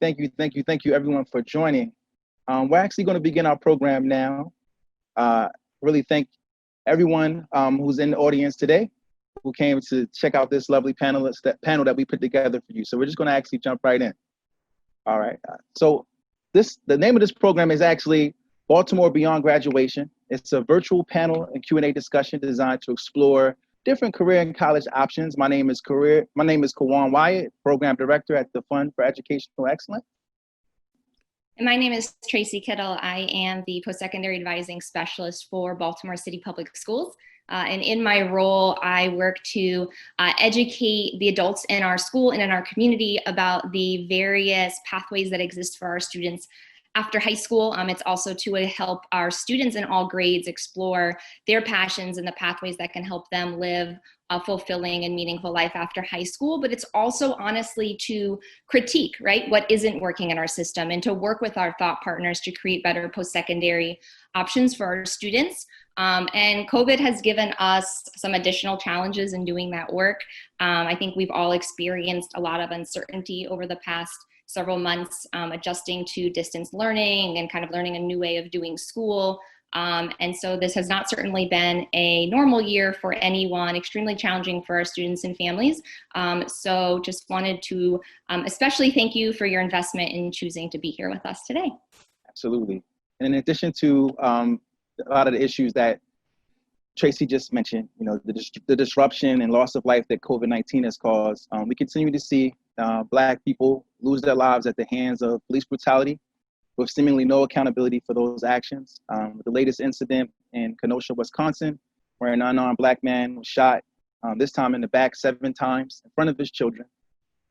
Thank you, everyone, for joining. We're actually going to begin our program now. Really thank everyone who's in the audience today who came to check out this lovely panel that we put together for you. So we're just going to actually jump right in. All right. So the name of this program is actually Baltimore Beyond Graduation. It's a virtual panel and Q&A discussion designed to explore different career and college options. My name is Kawan Wyatt, Program Director at the Fund for Educational Excellence. And my name is Tracy Kittle. I am the Post-Secondary Advising Specialist for Baltimore City Public Schools. And in my role, I work to educate the adults in our school and in our community about the various pathways that exist for our students after high school. It's also to help our students in all grades explore their passions and the pathways that can help them live a fulfilling and meaningful life after high school. But it's also honestly to critique, right, what isn't working in our system and to work with our thought partners to create better post-secondary options for our students. And COVID has given us some additional challenges in doing that work. I think we've all experienced a lot of uncertainty over the past several months, adjusting to distance learning and kind of learning a new way of doing school. And so this has not certainly been a normal year for anyone, extremely challenging for our students and families. So just wanted to especially thank you for your investment in choosing to be here with us today. Absolutely. And in addition to a lot of the issues that Tracy just mentioned, you know, the disruption and loss of life that COVID-19 has caused, we continue to see Black people lose their lives at the hands of police brutality with seemingly no accountability for those actions. The latest incident in Kenosha, Wisconsin, where an unarmed Black man was shot, this time in the back 7 times in front of his children.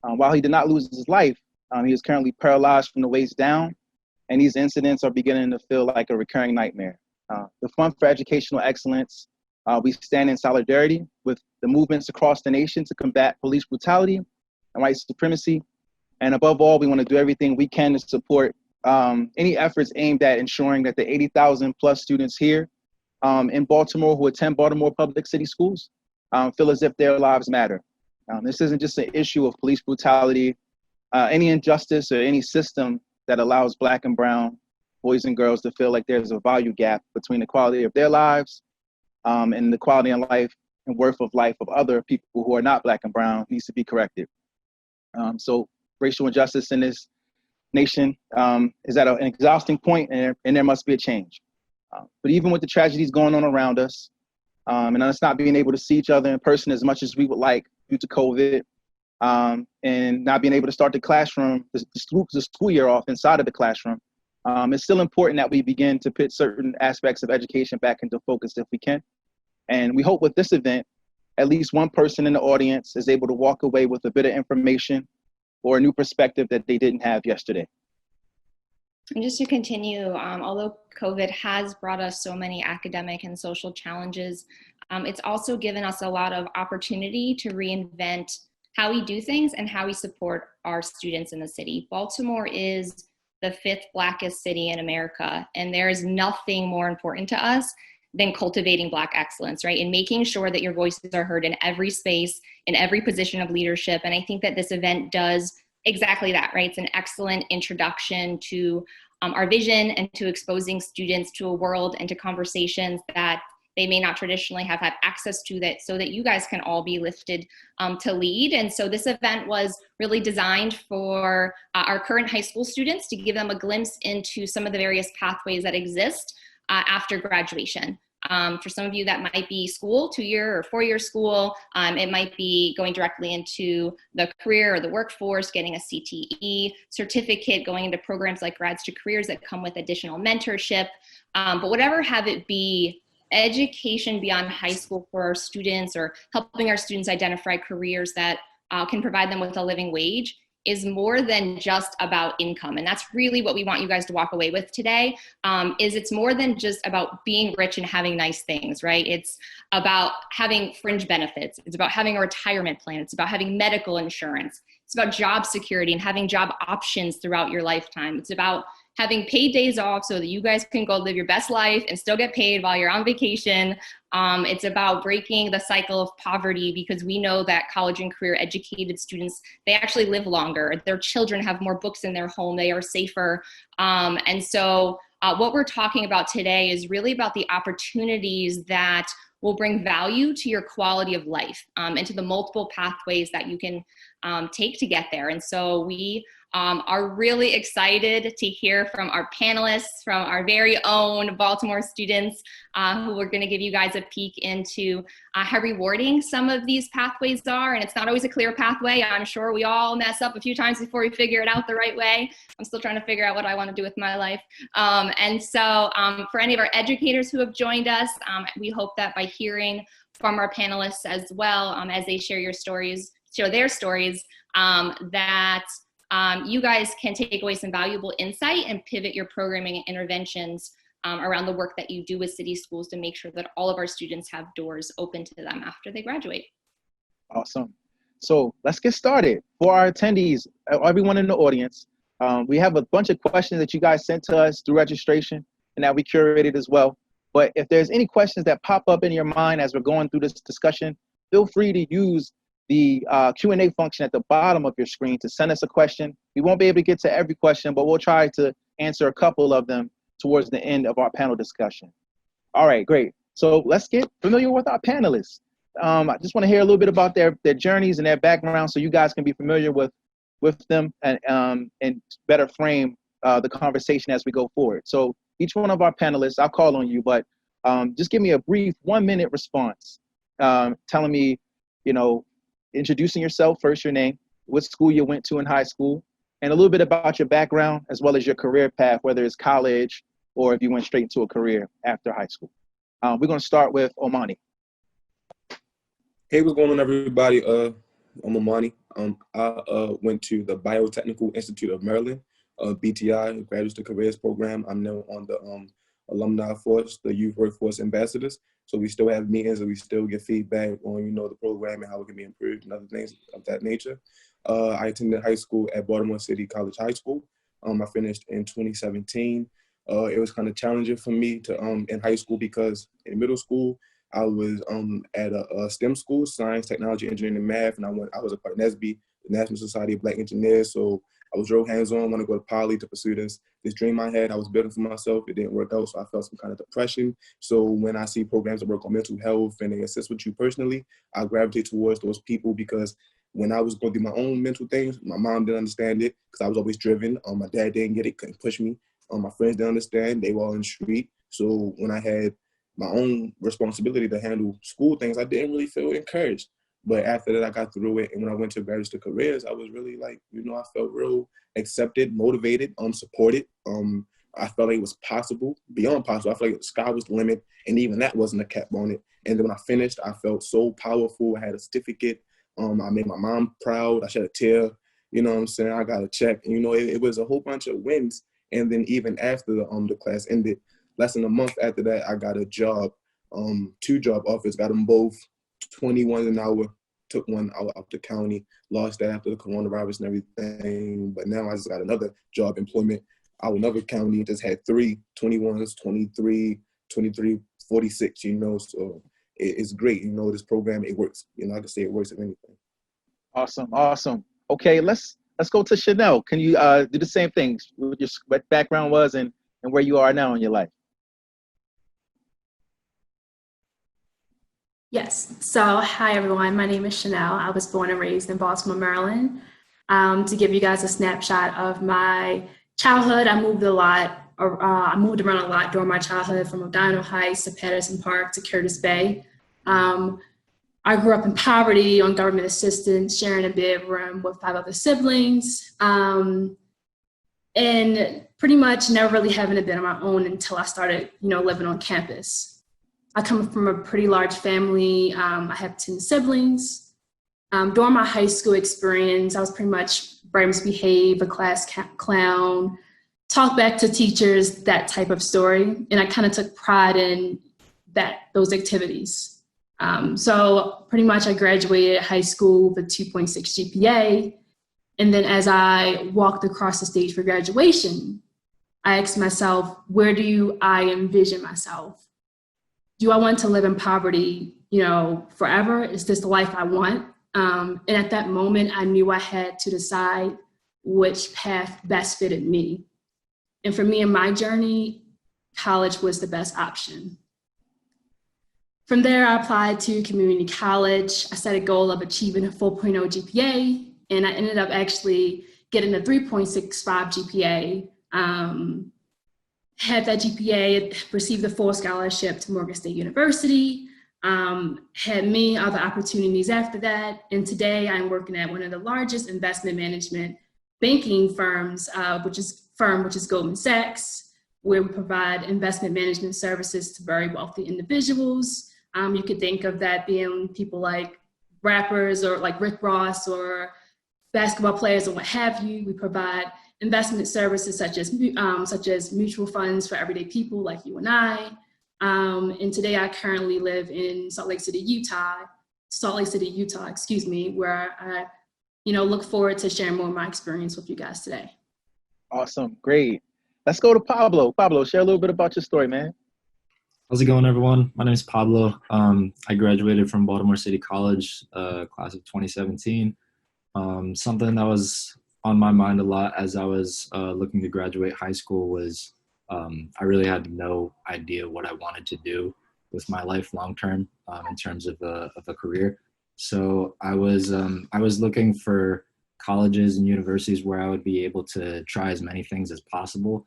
While he did not lose his life, he is currently paralyzed from the waist down, and these incidents are beginning to feel like a recurring nightmare. The Fund for Educational Excellence, we stand in solidarity with the movements across the nation to combat police brutality and white supremacy. And above all, we want to do everything we can to support any efforts aimed at ensuring that the 80,000 plus students here in Baltimore who attend Baltimore Public City Schools feel as if their lives matter. This isn't just an issue of police brutality, any injustice or any system that allows Black and brown boys and girls to feel like there's a value gap between the quality of their lives and the quality of life and worth of life of other people who are not Black and brown needs to be corrected. So racial injustice in this nation is at an exhausting point, and there must be a change. But even with the tragedies going on around us, and us not being able to see each other in person as much as we would like due to COVID, and not being able to start the school year off inside of the classroom, it's still important that we begin to put certain aspects of education back into focus if we can. And we hope with this event, at least one person in the audience is able to walk away with a bit of information or a new perspective that they didn't have yesterday. And just to continue, although COVID has brought us so many academic and social challenges, it's also given us a lot of opportunity to reinvent how we do things and how we support our students in the city. Baltimore is the 5th Blackest city in America, and there is nothing more important to us than cultivating Black excellence, right? And making sure that your voices are heard in every space, in every position of leadership. And I think that this event does exactly that, right? It's an excellent introduction to our vision and to exposing students to a world and to conversations that they may not traditionally have had access to, that so that you guys can all be lifted to lead. And so this event was really designed for our current high school students to give them a glimpse into some of the various pathways that exist after graduation. For some of you, that might be school, 2-year or 4-year school. It might be going directly into the career or the workforce, getting a CTE certificate, going into programs like Grads to Careers that come with additional mentorship. But whatever have it be, education beyond high school for our students, or helping our students identify careers that can provide them with a living wage, is more than just about income. And that's really what we want you guys to walk away with today, is it's more than just about being rich and having nice things, right? It's about having fringe benefits. It's about having a retirement plan. It's about having medical insurance. It's about job security and having job options throughout your lifetime. It's about having paid days off so that you guys can go live your best life and still get paid while you're on vacation. It's about breaking the cycle of poverty, because we know that college and career educated students, they actually live longer. Their children have more books in their home. They are safer. And so what we're talking about today is really about the opportunities that will bring value to your quality of life, and to the multiple pathways that you can take to get there. And so we are really excited to hear from our panelists, from our very own Baltimore students, who are going to give you guys a peek into how rewarding some of these pathways are. And it's not always a clear pathway. I'm sure we all mess up a few times before we figure it out the right way. I'm still trying to figure out what I want to do with my life. And so for any of our educators who have joined us, we hope that by hearing from our panelists as well, as they share their stories, that you guys can take away some valuable insight and pivot your programming and interventions around the work that you do with city schools to make sure that all of our students have doors open to them after they graduate. Awesome. So let's get started. For our attendees, everyone in the audience, we have a bunch of questions that you guys sent to us through registration and that we curated as well. But if there's any questions that pop up in your mind as we're going through this discussion, feel free to use the Q&A function at the bottom of your screen to send us a question. We won't be able to get to every question, but we'll try to answer a couple of them towards the end of our panel discussion. All right, great. So let's get familiar with our panelists. I just want to hear a little bit about their journeys and their background so you guys can be familiar with them and better frame the conversation as we go forward. So each one of our panelists, I'll call on you, but just give me a brief 1-minute response telling me, introducing yourself, first your name, what school you went to in high school, and a little bit about your background as well as your career path, whether it's college or if you went straight into a career after high school. We're going to start with Omani. Hey, what's going on, everybody? I'm Omani. I went to the Biotechnical Institute of Maryland, BTI, Graduates to Careers Program. I'm now on the alumni force, the youth workforce ambassadors. So we still have meetings and we still get feedback on, the program and how it can be improved and other things of that nature. I attended high school at Baltimore City College High School. I finished in 2017. It was kind of challenging for me to in high school because in middle school, I was at a STEM school, science, technology, engineering, and math, and I was a part of NSBE, the National Society of Black Engineers. So I was real hands-on, want to go to poly to pursue this dream I had. I was building for myself. It didn't work out, so I felt some kind of depression. So when I see programs that work on mental health and they assist with you personally, I gravitate towards those people because when I was going through my own mental things, my mom didn't understand it because I was always driven. My dad didn't get it, couldn't push me. My friends didn't understand. They were all in the street. So when I had my own responsibility to handle school things, I didn't really feel encouraged. But after that, I got through it. And when I went to Graduates to Careers, I was really like, I felt real accepted, motivated, supported. I felt like it was possible, beyond possible. I felt like the sky was the limit. And even that wasn't a cap on it. And then when I finished, I felt so powerful. I had a certificate. I made my mom proud. I shed a tear. You know what I'm saying? I got a check. And, it was a whole bunch of wins. And then even after the class ended, less than a month after that, I got a job, 2 job offers, got them both, 21 an hour, took one out of the county, lost that after the coronavirus and everything. But now I just got another job employment out another county, just had 3 21s, 23, 23, 46, so it's great. This program, it works. I can say it works if anything. Awesome. Okay, let's go to Chanel. Can you do the same thing, what your background was and where you are now in your life? Yes. So, hi, everyone. My name is Chanel. I was born and raised in Baltimore, Maryland. To give you guys a snapshot of my childhood, I moved around a lot during my childhood, from O'Donnell Heights to Patterson Park to Curtis Bay. I grew up in poverty on government assistance, sharing a bedroom with 5 other siblings, and pretty much never really having it been on my own until I started, living on campus. I come from a pretty large family. I have 10 siblings. During my high school experience, I was pretty much bright misbehaved, a class clown, talk back to teachers, that type of story. And I kind of took pride in those activities. So pretty much I graduated high school with a 2.6 GPA. And then as I walked across the stage for graduation, I asked myself, where do I envision myself? Do I want to live in poverty, forever? Is this the life I want? And at that moment, I knew I had to decide which path best fitted me. And for me in my journey, college was the best option. From there, I applied to community college. I set a goal of achieving a 4.0 GPA, and I ended up actually getting a 3.65 GPA. Had that GPA, received a full scholarship to Morgan State University, had many other opportunities after that. And today I'm working at one of the largest investment management banking firms, which is Goldman Sachs, where we provide investment management services to very wealthy individuals. You could think of that being people like rappers or like Rick Ross or basketball players or what have you. We provide investment services such as mutual funds for everyday people like you and I. And today I currently live in Salt Lake City, Utah, where I look forward to sharing more of my experience with you guys today. Awesome, great. Let's go to Pablo. Pablo, share a little bit about your story, man. How's it going, everyone? My name is Pablo. I graduated from Baltimore City College, class of 2017. Something that was on my mind a lot as I was looking to graduate high school was I really had no idea what I wanted to do with my life long term in terms of a career. So I was looking for colleges and universities where I would be able to try as many things as possible,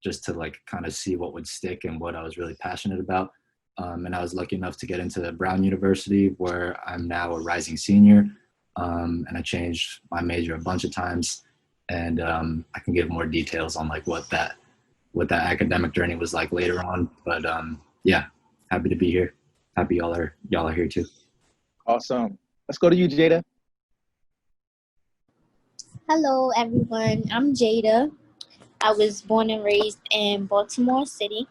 just to kind of see what would stick and what I was really passionate about. And I was lucky enough to get into Brown University, where I'm now a rising senior. And I changed my major a bunch of times, and I can give more details on what that academic journey was like later on. But yeah, happy to be here. Happy y'all are here too. Awesome. Let's go to you, Jada. Hello, everyone. I'm Jada. I was born and raised in Baltimore City,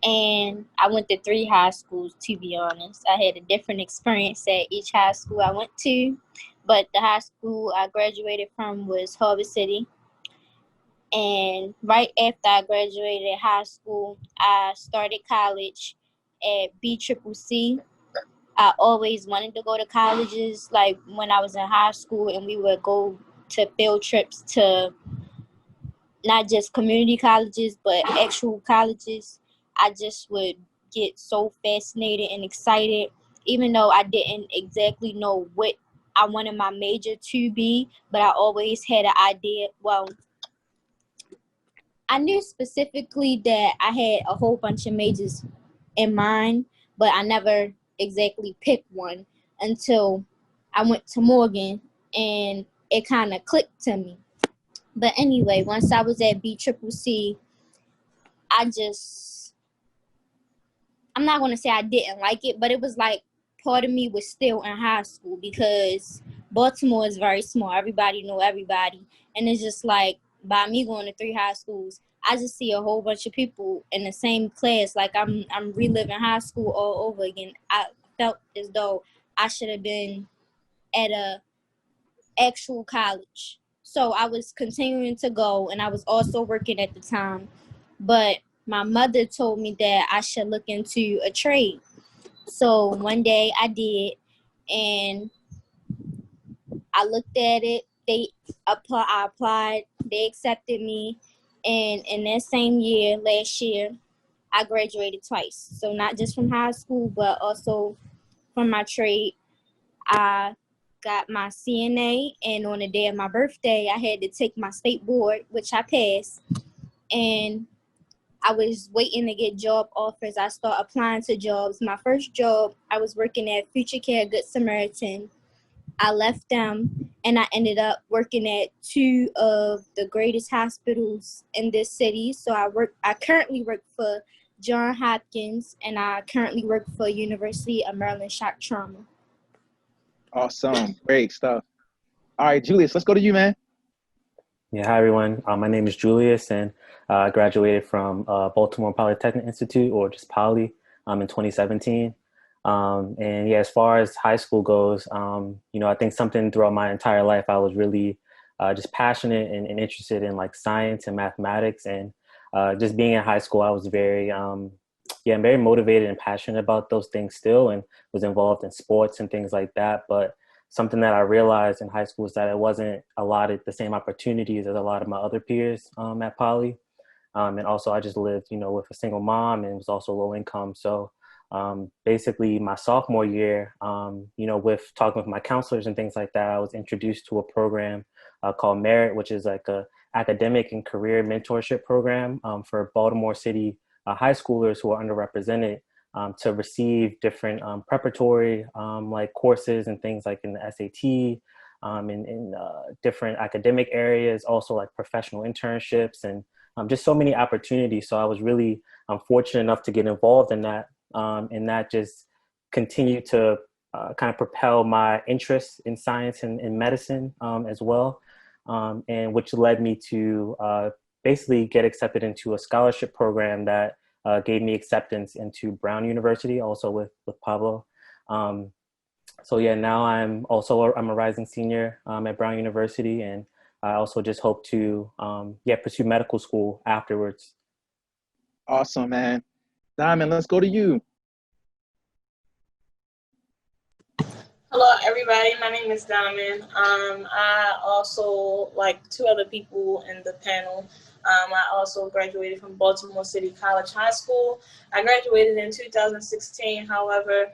and I went to 3 high schools, to be honest. I had a different experience at each high school I went to, but the high school I graduated from was Harbor City. And right after I graduated high school, I started college at BCCC. I always wanted to go to colleges, like when I was in high school, and we would go to field trips to not just community colleges, but actual colleges. I just would get so fascinated and excited, even though I didn't exactly know what I wanted my major to be, but I always had an idea. Well, I knew specifically that I had a whole bunch of majors in mind, but I never exactly picked one until I went to Morgan, and it kind of clicked to me. But anyway, once I was at BCCC, I'm not going to say I didn't like it, but it was like part of me was still in high school, because Baltimore is very small. Everybody know everybody. And it's just like, by me going to 3 high schools, I just see a whole bunch of people in the same class. Like I'm reliving high school all over again. I felt as though I should have been at a actual college. So I was continuing to go, and I was also working at the time. But my mother told me that I should look into a trade. So one day I did, and I looked at it. I applied. They accepted me. And in that same year, last year, I graduated twice. So not just from high school, but also from my trade. I got my CNA, and on the day of my birthday, I had to take my state board, which I passed. And I was waiting to get job offers. I started applying to jobs. My first job, I was working at Future Care Good Samaritan. I left them, and I ended up working at 2 of the greatest hospitals in this city. So I currently work for Johns Hopkins, and I currently work for University of Maryland Shock Trauma. Awesome, great stuff. All right, Julius, let's go to you, man. Yeah, hi everyone. My name is Julius, and I graduated from Baltimore Polytechnic Institute, or just Poly, in 2017. And yeah, as far as high school goes, I think something throughout my entire life I was really just passionate and interested in like science and mathematics. And just being in high school, I was very, I'm very motivated and passionate about those things still, and was involved in sports and things like that. But something that I realized in high school is that it wasn't allotted the same opportunities as a lot of my other peers at Poly. And also I just lived, with a single mom and was also low income. So basically my sophomore year, with talking with my counselors and things like that, I was introduced to a program called Merit, which is like a academic and career mentorship program for Baltimore City high schoolers who are underrepresented to receive different preparatory like courses and things like in the SAT, in different academic areas, also like professional internships and just so many opportunities. So I was really fortunate enough to get involved in that, and that just continued to kind of propel my interest in science and in medicine as well, and which led me to basically get accepted into a scholarship program that gave me acceptance into Brown University, also with Pablo. So yeah, now I'm a rising senior at Brown University, and I also just hope to pursue medical school afterwards. Awesome, man. Diamond, let's go to you. Hello, everybody. My name is Diamond. I also, like two other people in the panel, I also graduated from Baltimore City College High School. I graduated in 2016. However,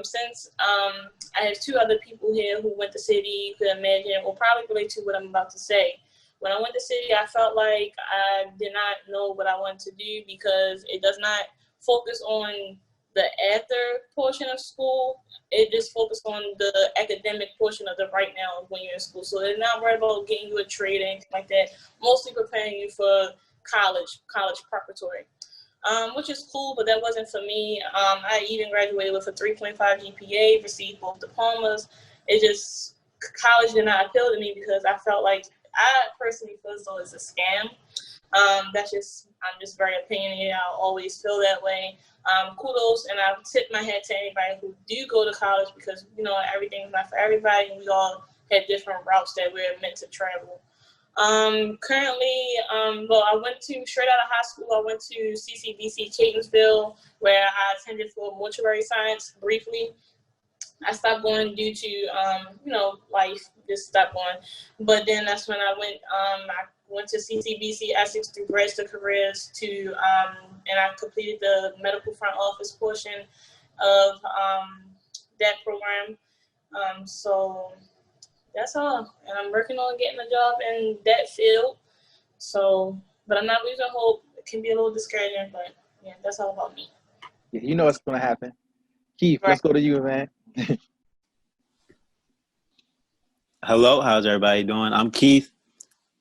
since I have two other people here who went to City, you could imagine, will probably relate to what I'm about to say. When I went to City, I felt like I did not know what I wanted to do because it does not focus on the after portion of school. It just focused on the academic portion of the right now when you're in school. So they're not worried about getting you a trade or anything like that, mostly preparing you for college preparatory, which is cool, but that wasn't for me. I even graduated with a 3.5 GPA, received both diplomas. College did not appeal to me because I felt like, I personally feel as though it's a scam. I'm just very opinionated. I'll always feel that way. Kudos, and I tip my hat to anybody who do go to college because, everything's not for everybody, and we all have different routes that we're meant to travel. Currently, I went to, straight out of high school, I went to CCBC Catonsville, where I attended for mortuary science briefly. I stopped going due to, life just stopped going. But then that's when I went to CCBC Essex through Grads to Careers and I completed the medical front office portion of that program. So that's all. And I'm working on getting a job in that field. So, but I'm not losing hope. It can be a little discouraging, but yeah, that's all about me. Yeah, you know what's going to happen. Keith, Let's go to you, man. Hello, how's everybody doing? I'm Keith,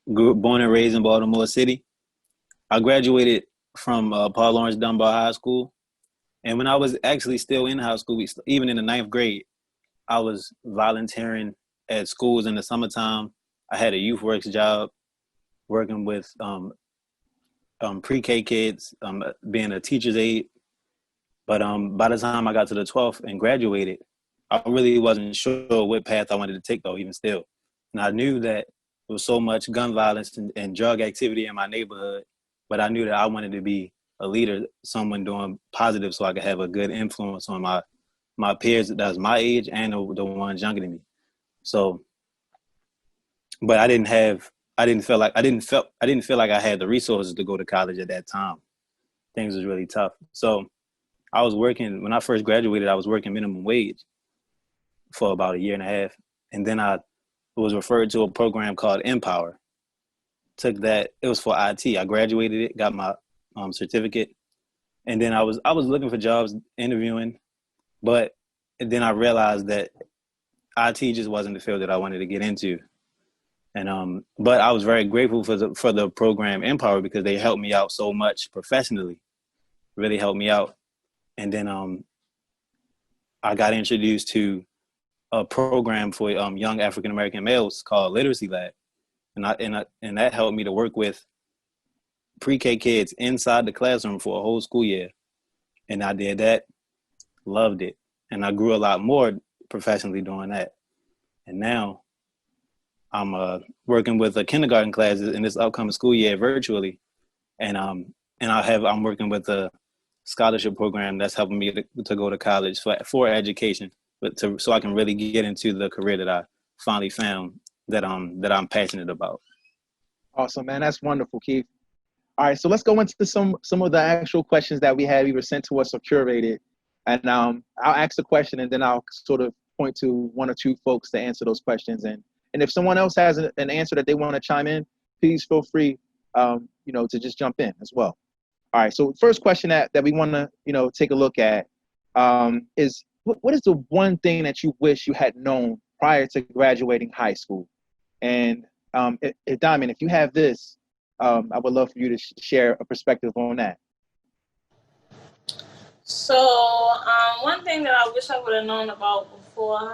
born and raised in Baltimore City. I graduated from Paul Lawrence Dunbar High School. And when I was actually still in high school, even in the 9th grade, I was volunteering at schools in the summertime. I had a youth works job working with pre-K kids, being a teacher's aide. But by the time I got to the 12th and graduated, I really wasn't sure what path I wanted to take, though, even still. And I knew that there was so much gun violence and drug activity in my neighborhood, but I knew that I wanted to be a leader, someone doing positive so I could have a good influence on my peers that was my age and the ones younger than me. So, but I didn't feel like I had the resources to go to college at that time. Things was really tough. So I was working, when I first graduated, I was working minimum wage for about a year and a half. And then I was referred to a program called Empower. Took that, it was for IT. I graduated it, got my certificate. And then I was looking for jobs, interviewing, but then I realized that IT just wasn't the field that I wanted to get into. And but I was very grateful for the program Empower because they helped me out so much professionally, really helped me out. And then I got introduced to a program for young African American males called Literacy Lab, and that helped me to work with pre-K kids inside the classroom for a whole school year. And I did that, loved it, and I grew a lot more professionally doing that. And now I'm working with a kindergarten class in this upcoming school year virtually, and I'm working with a scholarship program that's helping me to go to college for education, but so I can really get into the career that I finally found that I'm passionate about. Awesome, man. That's wonderful, Keith. All right, so let's go into some of the actual questions that we had either sent to us or curated. And I'll ask the question and then I'll sort of point to one or two folks to answer those questions. And if someone else has an answer that they want to chime in, please feel free, to just jump in as well. All right, so first question that we want to, take a look at is what is the one thing that you wish you had known prior to graduating high school? And Diamond, if you have this, I would love for you to share a perspective on that. So one thing that I wish I would have known about before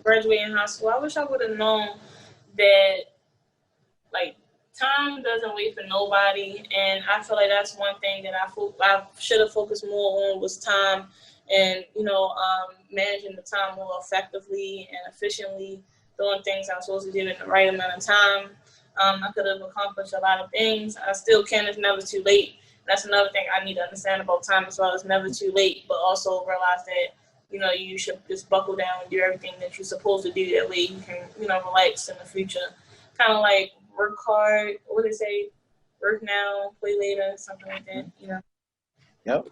graduating high school, I wish I would have known that like time doesn't wait for nobody, and I feel like that's one thing that I should have focused more on was time, and managing the time more effectively and efficiently, doing things I'm supposed to do in the right amount of time. I could have accomplished a lot of things. I still can. It's never too late. That's another thing I need to understand about time as well. It's never too late, but also realize that, you should just buckle down and do everything that you're supposed to do. That way you can, relax in the future. Kind of like work hard, what do they say? Work now, play later, something like that, Yep.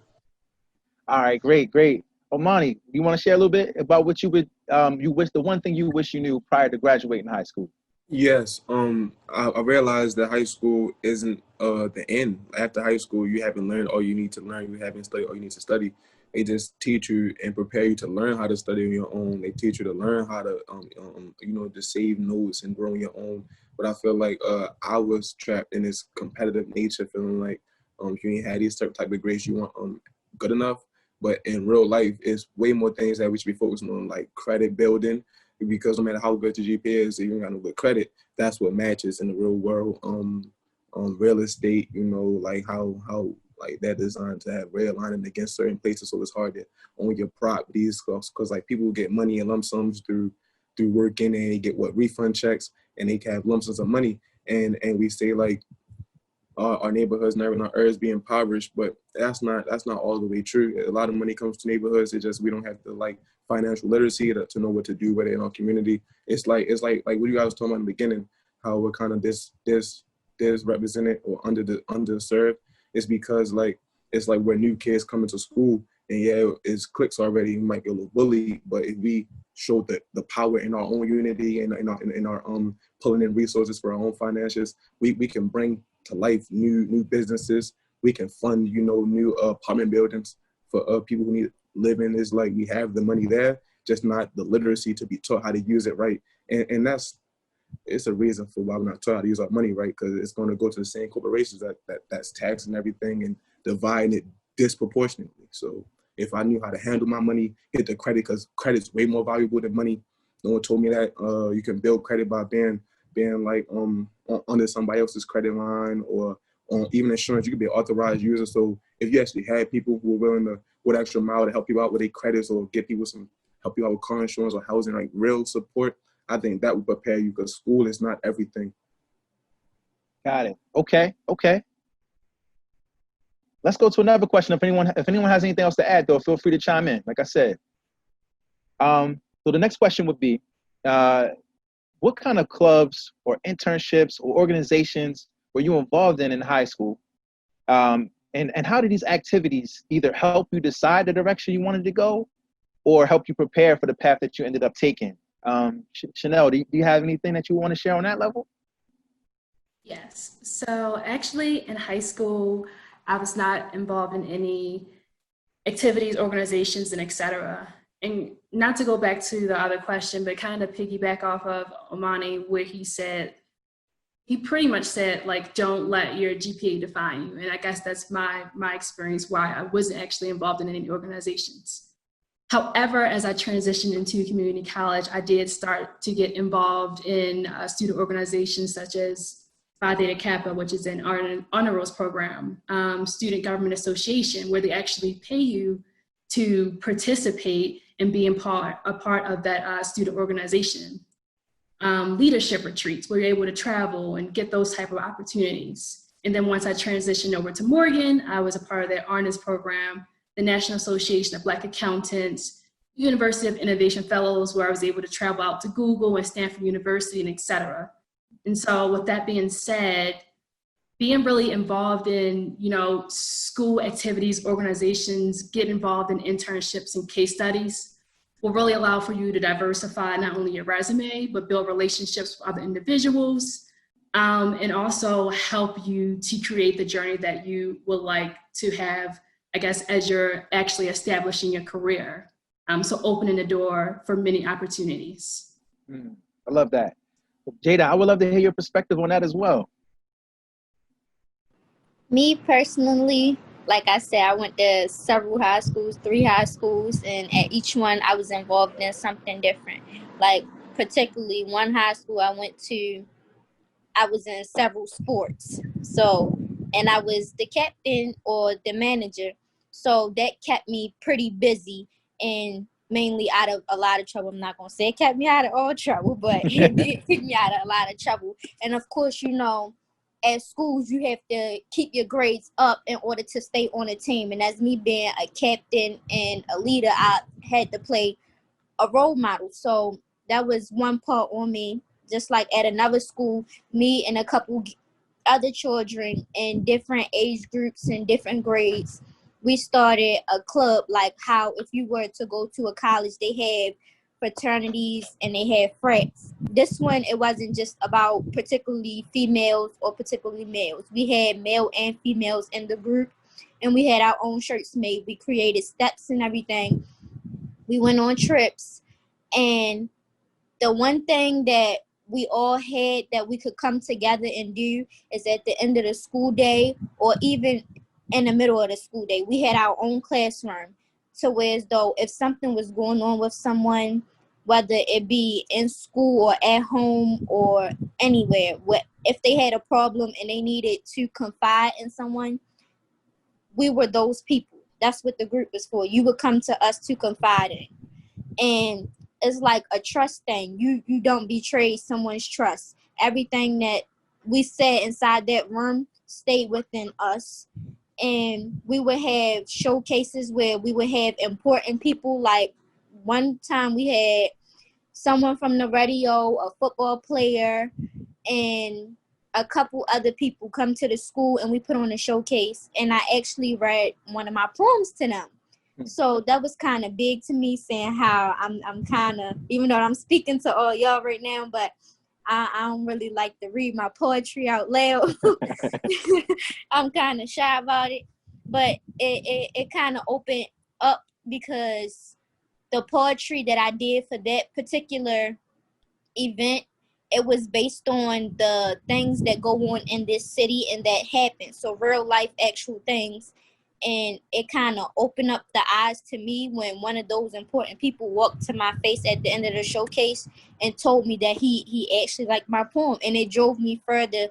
All right, great. Omani, you want to share a little bit about what you would, the one thing you wish you knew prior to graduating high school? Yes, I realized that high school isn't the end. After high school, you haven't learned all you need to learn. You haven't studied all you need to study. They just teach you and prepare you to learn how to study on your own. They teach you to learn how to, to save notes and grow on your own. But I feel like I was trapped in this competitive nature, feeling like you ain't had these type of grades you want good enough. But in real life, it's way more things that we should be focusing on, like credit building. Because no matter how good your GPA is, if you ain't got no good credit, that's what matches in the real world. Real estate, like how like they're designed to have redlining against certain places, so it's hard to own your properties because like people get money in lump sums through working, and they get refund checks, and they can have lump sums of money, and we say like our neighborhoods and our areas be impoverished, but that's not all the way true. A lot of money comes to neighborhoods. It's just we don't have the like financial literacy to know what to do with it in our community. It's like what you guys were talking about in the beginning, how we're kind of this represented or underserved. It's because like it's like where new kids come into school, and yeah, it's cliques already. You might get a little bullied, but if we show the power in our own unity and in our pulling in resources for our own finances, we can bring to life new businesses. We can fund new apartment buildings for people who need living. Is like we have the money there, just not the literacy to be taught how to use it right, and it's a reason for why we're not taught how to use our money right, because it's going to go to the same corporations that's taxing everything and dividing it disproportionately. So if I knew how to handle my money, get the credit, because credit's way more valuable than money. No one told me that you can build credit by being like under somebody else's credit line, or on even insurance. You could be an authorized user. So if you actually had people who were willing to go the extra mile to help you out with their credits, or get people help you out with car insurance or housing, like real support, I think that would prepare you, because school is not everything. Got it. Okay. Let's go to another question. If anyone has anything else to add, though, feel free to chime in. Like I said. So the next question would be, what kind of clubs or internships or organizations were you involved in high school? And how did these activities either help you decide the direction you wanted to go, or help you prepare for the path that you ended up taking? Chanel, do you have anything that you want to share on that level? Yes. So actually in high school, I was not involved in any activities, organizations, and etc. And not to go back to the other question, but kind of piggyback off of Omani, where he pretty much said, like, don't let your GPA define you. And I guess that's my experience why I wasn't actually involved in any organizations. However, as I transitioned into community college, I did start to get involved in student organizations such as Phi Theta Kappa, which is an honor rolls program, Student Government Association, where they actually pay you to participate and be a part of that student organization. leadership retreats where you're able to travel and get those type of opportunities. And then once I transitioned over to Morgan, I was a part of their honors program, the National Association of Black Accountants, University of Innovation Fellows, where I was able to travel out to Google and Stanford University and et cetera. And so with that being said, being really involved in, school activities, organizations, get involved in internships and case studies will really allow for you to diversify not only your resume, but build relationships with other individuals, and also help you to create the journey that you would like to have, I guess, as you're actually establishing your career. So opening the door for many opportunities. I love that. Jada, I would love to hear your perspective on that as well. Me personally, like I said, I went to several high schools, 3 high schools, and at each one I was involved in something different. Like particularly one high school I went to, I was in several sports. So, and I was the captain or the manager. So that kept me pretty busy and mainly out of a lot of trouble. I'm not going to say it kept me out of all trouble, but it did keep me out of a lot of trouble. And of course, at schools, you have to keep your grades up in order to stay on a team. And as me being a captain and a leader, I had to play a role model. So that was one part on me. Just like at another school, me and a couple other children in different age groups and different grades, we started a club, like how if you were to go to a college, they have fraternities and they have frats. This one, it wasn't just about particularly females or particularly males. We had male and females in the group, and we had our own shirts made. We created steps and everything. We went on trips, and the one thing that we all had that we could come together and do is at the end of the school day or even in the middle of the school day, we had our own classroom. So whereas though if something was going on with someone, whether it be in school or at home or anywhere, if they had a problem and they needed to confide in someone, we were those people. That's what the group was for. You would come to us to confide in. And it's like a trust thing. You don't betray someone's trust. Everything that we said inside that room stayed within us. And we would have showcases where we would have important people. Like one time we had someone from the radio, a football player, and a couple other people come to the school, and we put on a showcase. And I actually read one of my poems to them. So that was kind of big to me, saying how I'm kind of, even though I'm speaking to all y'all right now, but I don't really like to read my poetry out loud. I'm kind of shy about it, but it kind of opened up because the poetry that I did for that particular event, it was based on the things that go on in this city and that happen. So real life, actual things. And it kind of opened up the eyes to me when one of those important people walked to my face at the end of the showcase and told me that he actually liked my poem. And it drove me further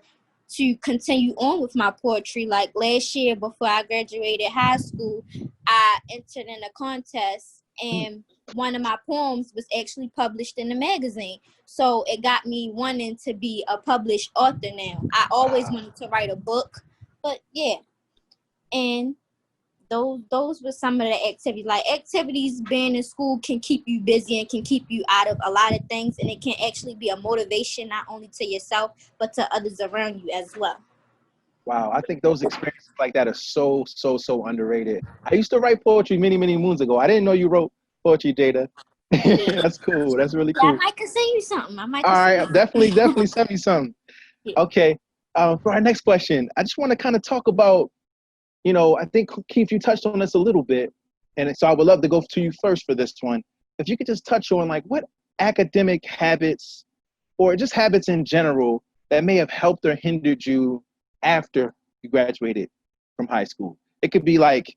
to continue on with my poetry. Like last year, before I graduated high school, I entered in a contest, and one of my poems was actually published in a magazine. So it got me wanting to be a published author now. I always wanted to write a book, but yeah. And those were some of the activities. Like activities being in school can keep you busy and can keep you out of a lot of things, and it can actually be a motivation not only to yourself but to others around you as well. Wow, I think those experiences like that are so underrated. I used to write poetry many moons ago. I didn't know you wrote poetry, Jada. That's cool. That's really cool. Yeah, I might could send you something. All right, definitely send me something. Yeah. Okay, for our next question, I just want to kind of talk about, I think, Keith, you touched on this a little bit, and so I would love to go to you first for this one. If you could just touch on, like, what academic habits or just habits in general that may have helped or hindered you after you graduated from high school. It could be like,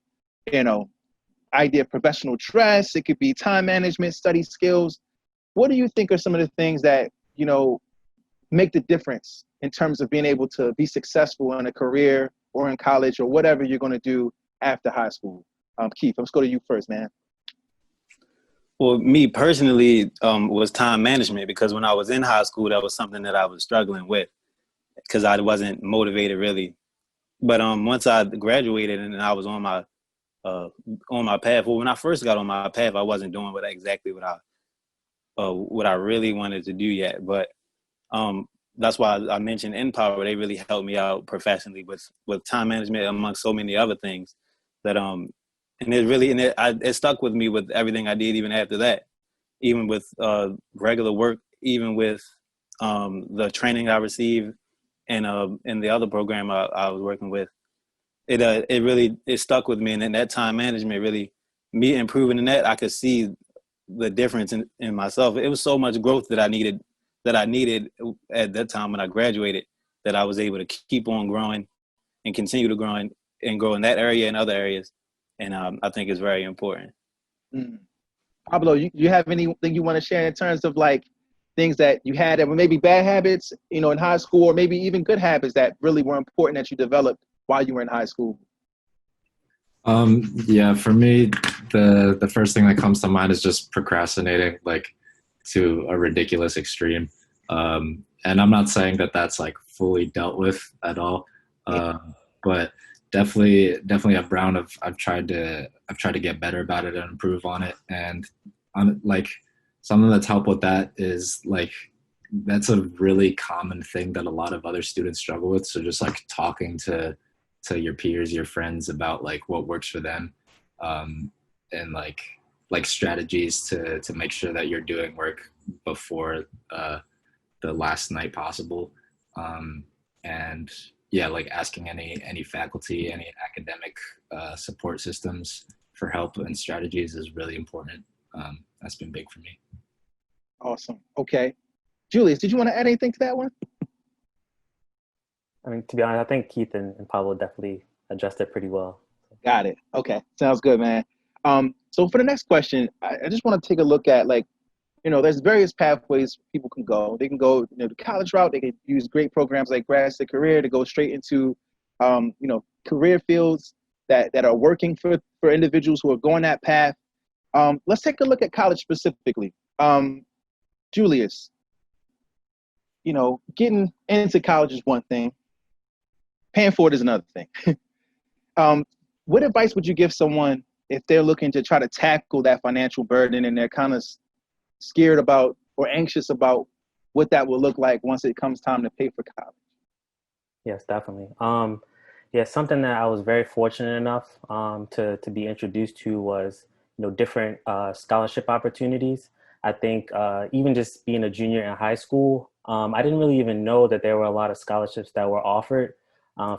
idea of professional dress. It could be time management, study skills. What do you think are some of the things that, make the difference in terms of being able to be successful in a career or in college or whatever you're going to do after high school? Keith, let's go to you first, man. Well, me personally was time management, because when I was in high school, that was something that I was struggling with because I wasn't motivated really. But once I graduated and I was on my path, well, when I first got on my path, I wasn't doing exactly what I really wanted to do yet. But that's why I mentioned Empower. They really helped me out professionally with time management, amongst so many other things that and it stuck with me with everything I did even after that, even with regular work, even with the training I received and in the other program I was working with. It really stuck with me, and then that time management really, me improving in that, I could see the difference in myself. It was so much growth that I needed at that time when I graduated, that I was able to keep on growing and continue to grow in that area and other areas. And I think it's very important. Mm. Pablo, you have anything you want to share in terms of like things that you had that were maybe bad habits, you know, in high school, or maybe even good habits that really were important that you developed while you were in high school? Yeah, for me, the first thing that comes to mind is just procrastinating, like to a ridiculous extreme. And I'm not saying that that's like fully dealt with at all, but definitely at Brown, I've tried to get better about it and improve on it. And on like something that's helped with that is like that's a really common thing that a lot of other students struggle with. So just like talking to your peers, your friends about like what works for them, and like strategies to make sure that you're doing work before the last night possible. And yeah, like asking any faculty, any academic support systems for help and strategies is really important. That's been big for me. Awesome. Okay. Julius, did you want to add anything to that one? I mean, to be honest, I think Keith and Pablo definitely addressed it pretty well. Got it. Okay. Sounds good, man. So for the next question, I just want to take a look at, like, you know, there's various pathways people can go. They can go, you know, the college route. They can use great programs like Grads to Career to go straight into, you know, career fields that are working for individuals who are going that path. Let's take a look at college specifically. Julius, you know, getting into college is one thing. Paying for it is another thing. What advice would you give someone if they're looking to try to tackle that financial burden and they're kind of scared about or anxious about what that will look like once it comes time to pay for college? Yes, definitely. Yeah, something that I was very fortunate enough to be introduced to was, you know, different scholarship opportunities. I think even just being a junior in high school, I didn't really even know that there were a lot of scholarships that were offered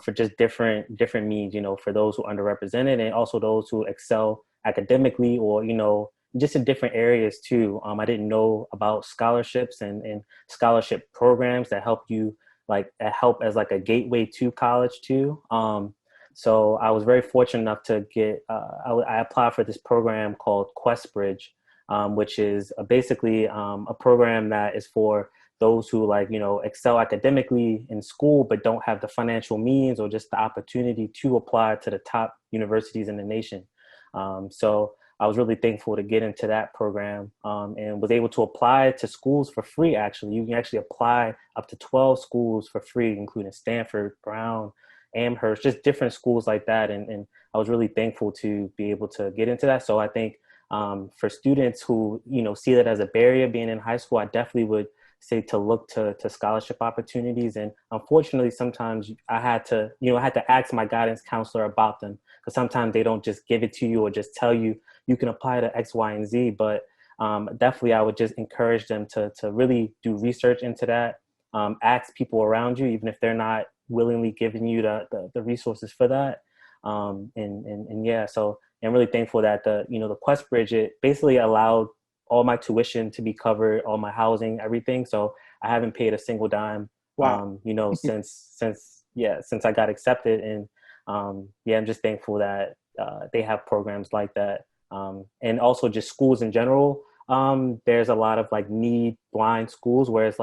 for just different means, you know, for those who are underrepresented and also those who excel academically or, you know, just in different areas too. I didn't know about scholarships and scholarship programs that help you help as like a gateway to college too. So I was very fortunate enough to get, I applied for this program called QuestBridge, which is basically a program that is for those who excel academically in school, but don't have the financial means or just the opportunity to apply to the top universities in the nation. So I was really thankful to get into that program and was able to apply to schools for free. Actually, you can actually apply up to 12 schools for free, including Stanford, Brown, Amherst, just different schools like that. And I was really thankful to be able to get into that. So I think for students who, see that as a barrier being in high school, I definitely would say to look to scholarship opportunities. And unfortunately, sometimes I had to ask my guidance counselor about them, because sometimes they don't just give it to you or just tell you you can apply to X, Y, and Z. But definitely I would just encourage them to really do research into that. Ask people around you, even if they're not willingly giving you the resources for that. And yeah, so I'm really thankful that the QuestBridge, it basically allowed all my tuition to be covered, all my housing, everything. So I haven't paid a single dime, wow. Since I got accepted. And I'm just thankful that they have programs like that. And also just schools in general. There's a lot of need blind schools where it's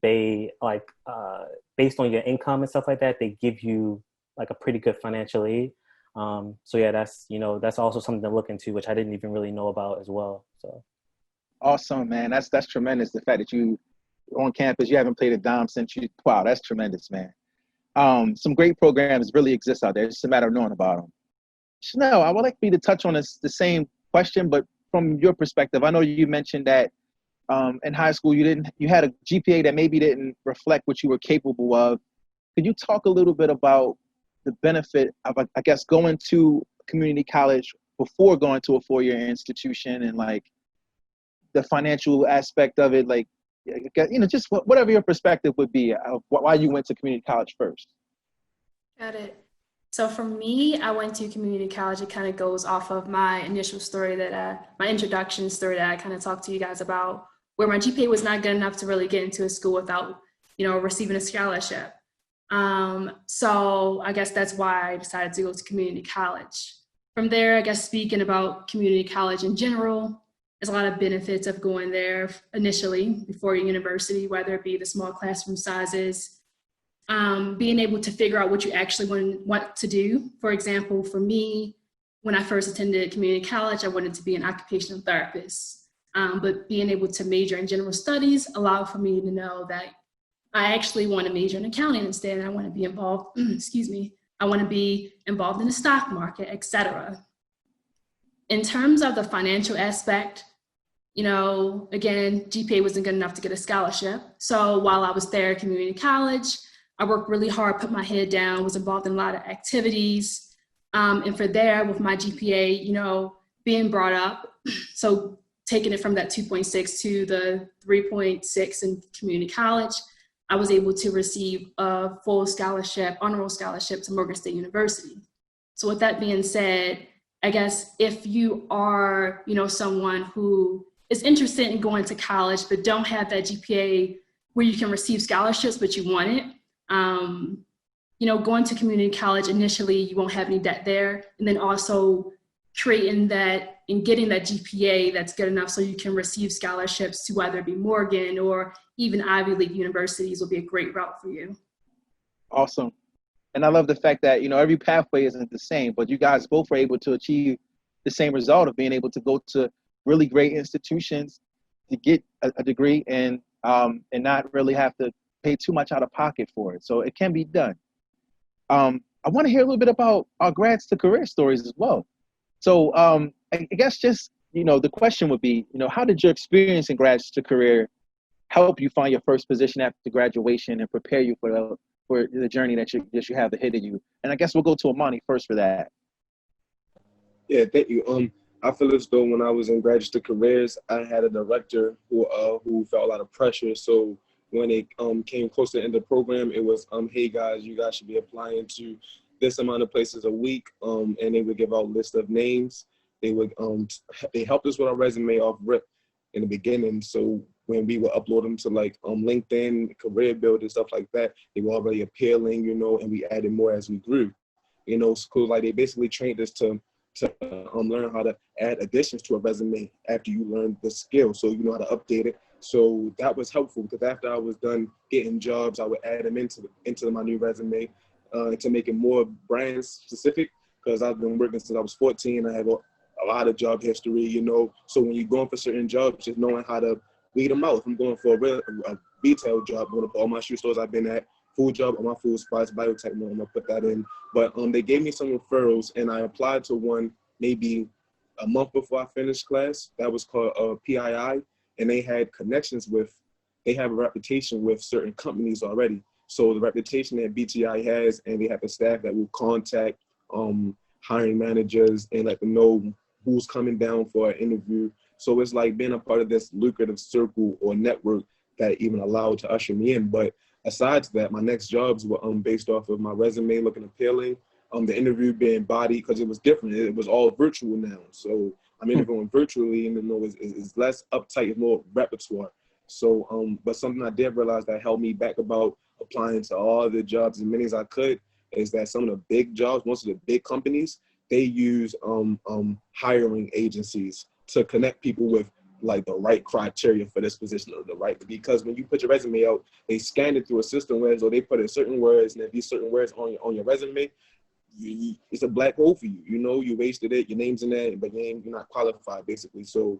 they based on your income and stuff like that, they give you a pretty good financial aid. So yeah, that's also something to look into, which I didn't even really know about as well. So Awesome, man. That's tremendous. The fact that you on campus, you haven't played a dime since you, wow, that's tremendous, man. Some great programs really exist out there. It's just a matter of knowing about them. Chanel, I would like for you to touch on the same question, but from your perspective. I know you mentioned that in high school you had a GPA that maybe didn't reflect what you were capable of. Could you talk a little bit about the benefit of, I guess, going to community college before going to a four-year institution, and like the financial aspect of it, like, you know, just whatever your perspective would be of why you went to community college first? Got it. So for me, I went to community college. It kind of goes off of my initial story my introduction story that I kind of talked to you guys about, where my GPA was not good enough to really get into a school without, you know, receiving a scholarship. So I guess that's why I decided to go to community college. From there, I guess speaking about community college in general, there's a lot of benefits of going there initially before university, whether it be the small classroom sizes, being able to figure out what you actually want to do. For example, for me, when I first attended community college, I wanted to be an occupational therapist. But being able to major in general studies allowed for me to know that I actually want to major in accounting instead, and I want to be involved, I want to be involved in the stock market, etc. In terms of the financial aspect, you know, again, GPA wasn't good enough to get a scholarship. So while I was there at community college, I worked really hard, put my head down, was involved in a lot of activities. And for there, with my GPA, you know, being brought up, so taking it from that 2.6 to the 3.6 in community college, I was able to receive a full scholarship, honor roll scholarship to Morgan State University. So with that being said, I guess if you are, you know, someone who is interested in going to college but don't have that GPA where you can receive scholarships but you want it, you know, going to community college initially, you won't have any debt there, and then also creating that and getting that GPA that's good enough so you can receive scholarships to whether it be Morgan or even Ivy League universities will be a great route for you. Awesome. And I love the fact that, you know, every pathway isn't the same, but you guys both were able to achieve the same result of being able to go to really great institutions to get a degree and not really have to pay too much out of pocket for it. So it can be done. I want to hear a little bit about our grads to career stories as well. So I guess just, you know, the question would be, you know, how did your experience in grads to career help you find your first position after graduation and prepare you for the journey that you have ahead of you? And I guess we'll go to Amani first for that. Yeah, thank you. I feel as though when I was in graduate to careers, I had a director who felt a lot of pressure. So when it came close to the end of the program, it was, hey guys, you guys should be applying to this amount of places a week. And they would give out a list of names. They would they helped us with our resume off rip in the beginning. So when we would upload them to like LinkedIn, Career Builder, stuff like that, they were already appealing, you know, and we added more as we grew. You know, schools like they basically trained us to learn how to add additions to a resume after you learn the skill, so you know how to update it. So that was helpful because after I was done getting jobs, I would add them into my new resume to make it more brand specific, because I've been working since I was 14. I have a lot of job history, you know. So when you're going for certain jobs, just knowing how to weed them out. If I'm going for a retail job, I'm going to all my shoe stores I've been at, food job, all my food spots, biotech, I'm going to put that in. But they gave me some referrals, and I applied to one maybe a month before I finished class. That was called PII, and they had connections they have a reputation with certain companies already. So the reputation that BTI has, and they have a staff that will contact hiring managers and let them know who's coming down for an interview. So it's like being a part of this lucrative circle or network that even allowed to usher me in. But aside to that, my next jobs were based off of my resume looking appealing, the interview being body, because it was different. It was all virtual now. So I'm interviewing virtually, and it's less uptight, it's more repertoire. So, but something I did realize that held me back about applying to all the jobs as many as I could is that some of the big jobs, most of the big companies, they use hiring agencies to connect people with like the right criteria for this position, or the right, because when you put your resume out, they scan it through a system where so they put in certain words, and if these certain words on your resume, it's a black hole for you. You know, you wasted it, your name's in there, but you're not qualified basically. So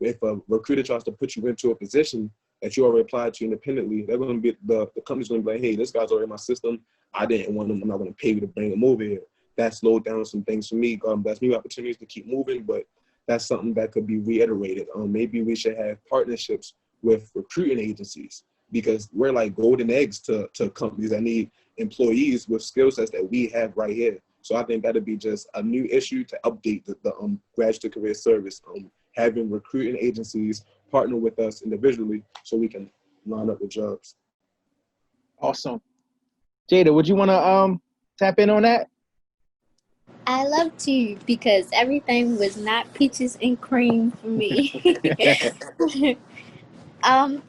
if a recruiter tries to put you into a position that you already applied to independently, they're going to be the company's going to be like, hey, this guy's already in my system. I didn't want him. I'm not going to pay you to bring him over here. That slowed down some things for me. That's new opportunities to keep moving, but that's something that could be reiterated. Maybe we should have partnerships with recruiting agencies, because we're like golden eggs to companies that need employees with skill sets that we have right here. So I think that'd be just a new issue to update the graduate career service, having recruiting agencies partner with us individually so we can line up the jobs. Awesome. Jada, would you want to tap in on that? I love to, because everything was not peaches and cream for me. I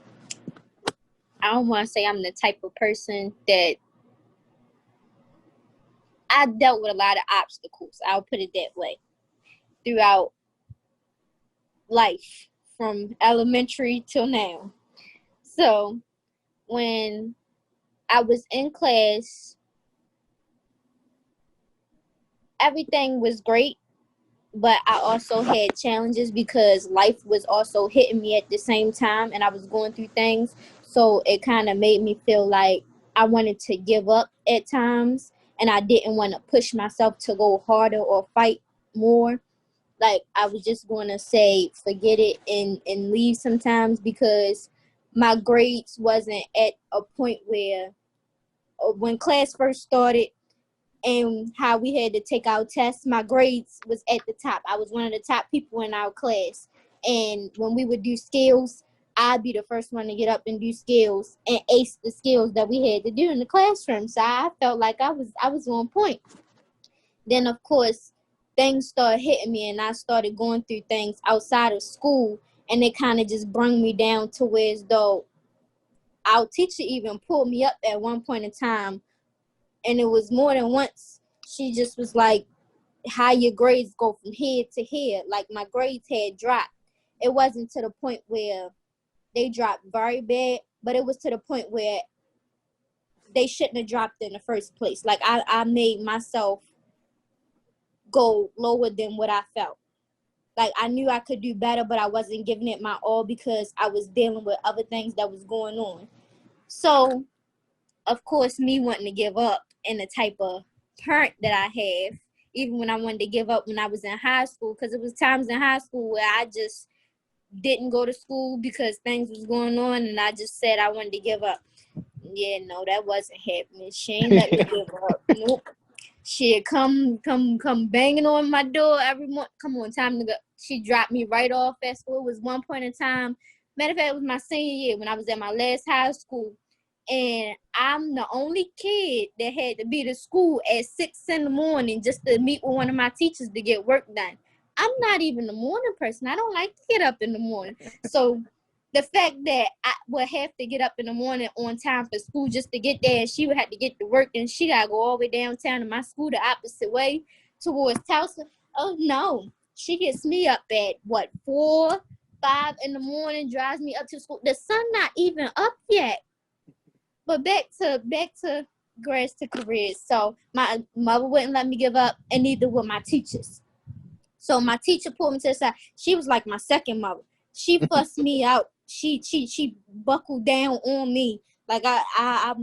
don't want to say I'm the type of person that I dealt with a lot of obstacles. I'll put it that way. Throughout life, from elementary till now. So when I was in class, everything was great, but I also had challenges because life was also hitting me at the same time, and I was going through things. So it kind of made me feel like I wanted to give up at times, and I didn't want to push myself to go harder or fight more. Like, I was just going to say, forget it and leave sometimes, because my grades wasn't at a point where, when class first started and how we had to take our tests, my grades was at the top. I was one of the top people in our class. And when we would do skills, I'd be the first one to get up and do skills and ace the skills that we had to do in the classroom. So I felt like I was on point. Then, of course, things started hitting me, and I started going through things outside of school, and it kind of just brought me down to where, as though our teacher even pulled me up at one point in time, and it was more than once. She just was like, how your grades go from here to here. Like, my grades had dropped. It wasn't to the point where they dropped very bad, but it was to the point where they shouldn't have dropped in the first place. Like, I made myself go lower than what I felt. Like, I knew I could do better, but I wasn't giving it my all because I was dealing with other things that was going on. So, of course, me wanting to give up, and the type of parent that I have, even when I wanted to give up when I was in high school, because it was times in high school where I just didn't go to school because things was going on, and I just said I wanted to give up. Yeah, no, that wasn't happening. She ain't let me give up. Nope. She'd come banging on my door every morning. Come on, time to go. She dropped me right off at school. It was one point in time. Matter of fact, it was my senior year when I was at my last high school. And I'm the only kid that had to be to school at 6 in the morning just to meet with one of my teachers to get work done. I'm not even a morning person. I don't like to get up in the morning. So the fact that I would have to get up in the morning on time for school just to get there, and she would have to get to work, and she got to go all the way downtown to my school the opposite way towards Towson. Oh, no. She gets me up at, 4, 5 in the morning, drives me up to school. The sun not even up yet. But back to grads to careers. So my mother wouldn't let me give up, and neither would my teachers. So my teacher pulled me to the side. She was like my second mother. She fussed me out. She buckled down on me. Like I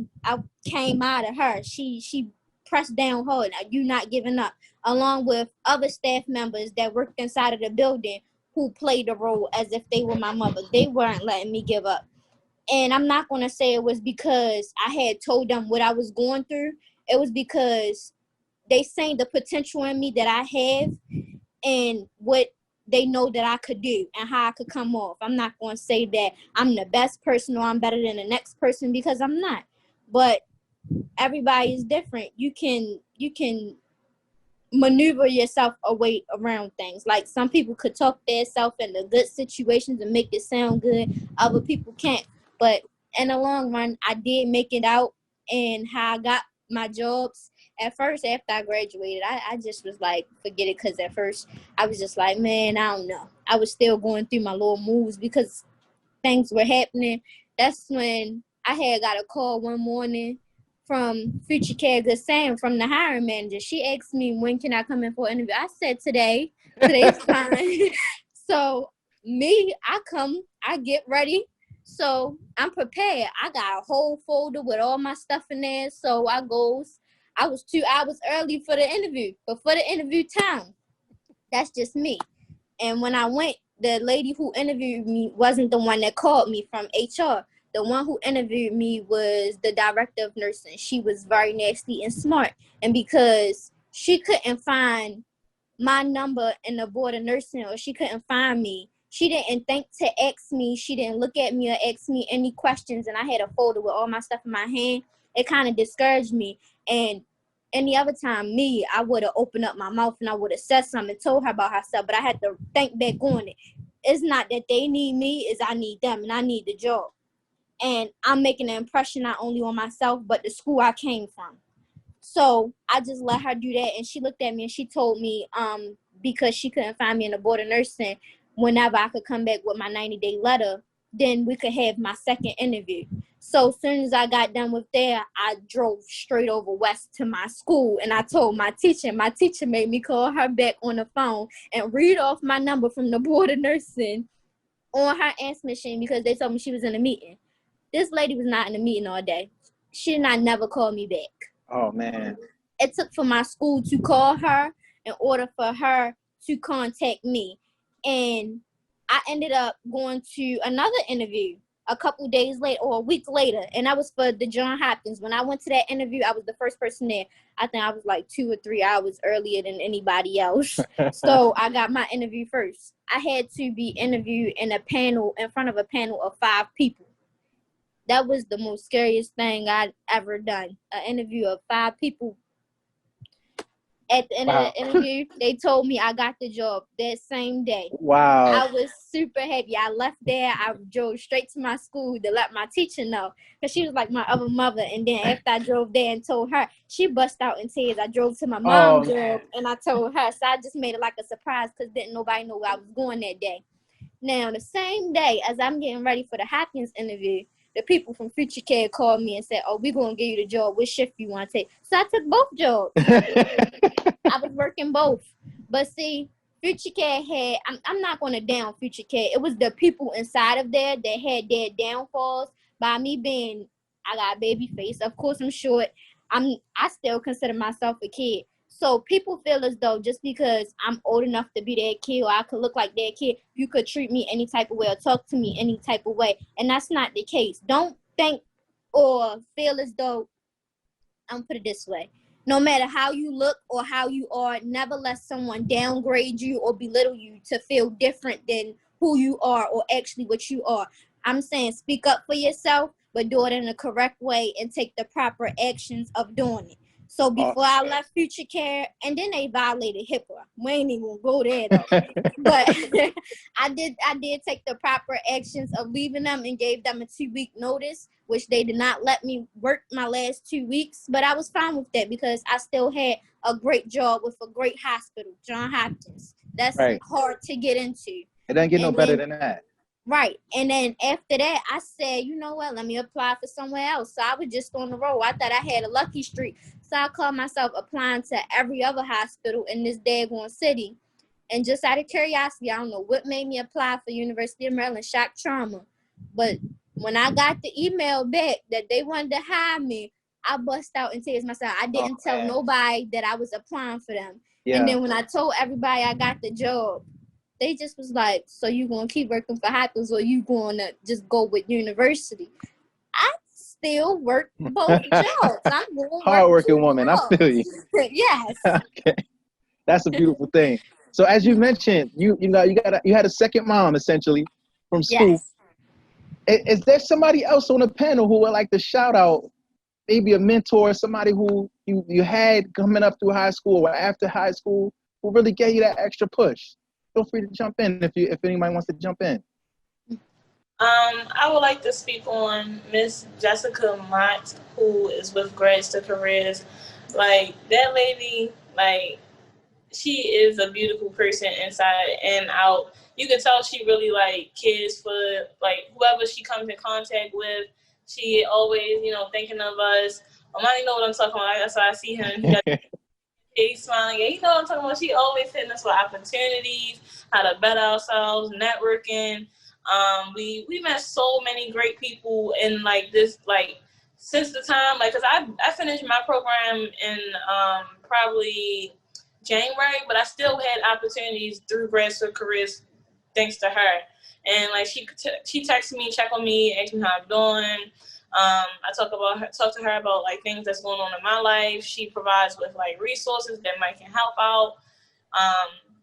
came out of her. She pressed down hard. You not giving up. Along with other staff members that worked inside of the building who played a role as if they were my mother. They weren't letting me give up. And I'm not going to say it was because I had told them what I was going through. It was because they seen the potential in me that I have and what they know that I could do and how I could come off. I'm not going to say that I'm the best person or I'm better than the next person, because I'm not. But everybody is different. You can maneuver yourself away around things. Like, some people could talk themselves into good situations and make it sound good. Other people can't. But in the long run, I did make it out, and how I got my jobs. At first, after I graduated, I just was like, forget it, because at first I was just like, man, I don't know. I was still going through my little moves because things were happening. That's when I had got a call one morning from Future Care Good Sam, from the hiring manager. She asked me, when can I come in for an interview? I said, today. Today's fine. So me, I get ready. So I'm prepared. I got a whole folder with all my stuff in there. So I was 2 hours early for the interview, but for the interview time, that's just me. And when I went, the lady who interviewed me wasn't the one that called me from HR. The one who interviewed me was the director of nursing. She was very nasty and smart. And because she couldn't find my number in the board of nursing, or she couldn't find me, she didn't think to ask me. She didn't look at me or ask me any questions. And I had a folder with all my stuff in my hand. It kind of discouraged me. And any other time, I would have opened up my mouth and I would have said something, told her about herself, but I had to think back on it. It's not that they need me, it's I need them, and I need the job. And I'm making an impression not only on myself, but the school I came from. So I just let her do that, and she looked at me and she told me, because she couldn't find me in the board of nursing, whenever I could come back with my 90-day letter, then we could have my second interview. So as soon as I got done with that, I drove straight over west to my school, and I told my teacher. My teacher made me call her back on the phone and read off my number from the board of nursing on her answer machine because they told me she was in a meeting. This lady was not in a meeting all day. She did not never call me back. Oh, man. It took for my school to call her in order for her to contact me. And I ended up going to another interview a couple days later or a week later, and that was for the Johns Hopkins. When I went to that interview, I was the first person there. I think I was like 2 or 3 hours earlier than anybody else. So I got my interview first. I had to be interviewed in front of a panel of 5 people. That was the most scariest thing I'd ever done. An interview of 5 people. At the end of the interview, they told me I got the job that same day. Wow. I was super happy. I left there. I drove straight to my school to let my teacher know, because she was like my other mother. And then after I drove there and told her, she bust out in tears. I drove to my mom's job and I told her. So I just made it like a surprise because didn't nobody know where I was going that day. Now, the same day as I'm getting ready for the Hopkins interview, the people from Future Care called me and said, "Oh, we're going to give you the job. What shift you want to take?" So I took both jobs. I was working both. But see, Future Care had, I'm not going to down Future Care. It was the people inside of there that had their downfalls. By me being, I got a baby face. Of course, I'm short. I still consider myself a kid. So people feel as though just because I'm old enough to be their kid, or I could look like their kid, you could treat me any type of way or talk to me any type of way. And that's not the case. Don't think or feel as though, I'm gonna put it this way. No matter how you look or how you are, never let someone downgrade you or belittle you to feel different than who you are or actually what you are. I'm saying speak up for yourself, but do it in the correct way and take the proper actions of doing it. So before I left Future Care, and then they violated HIPAA. We ain't even gonna go there though. But I did take the proper actions of leaving them and gave them a 2-week notice, which they did not let me work my last 2 weeks. But I was fine with that because I still had a great job with a great hospital, Johns Hopkins. That's hard to get into. It doesn't get no better than that. Right. And then after that, I said, you know what, let me apply for somewhere else. So I was just on the road. I thought I had a lucky streak. So I called myself applying to every other hospital in this daggone city. And just out of curiosity, I don't know what made me apply for University of Maryland Shock Trauma. But when I got the email back that they wanted to hire me, I bust out in tears myself. I didn't tell nobody that I was applying for them. Yeah. And then when I told everybody I got the job, they just was like, so you going to keep working for Hopkins or you going to just go with university? I still work both jobs. I'm going to hard-working woman. I feel you. Yes. Okay. That's a beautiful thing. So as you mentioned, you had a second mom essentially from school. Yes. Is there somebody else on the panel who would like to shout out, maybe a mentor, somebody who you had coming up through high school or after high school who really gave you that extra push? Feel free to jump in if anybody wants to jump in. I would like to speak on Miss Jessica Mott, who is with Grads to Careers. Like, that lady, like, she is a beautiful person inside and out. You can tell she really, like, cares for, like, whoever she comes in contact with. She always, thinking of us. Amani know what I'm talking about. That's why I see him. He's smiling. Yeah, you know what I'm talking about. She always hitting us with opportunities. how to better ourselves, networking. We met so many great people in like this, like since the time, like, cause I finished my program in probably January, but I still had opportunities through graduate careers thanks to her. And like she texted me, check on me, asked me how I'm doing. I talk to her about like things that's going on in my life. She provides with like resources that might can help out.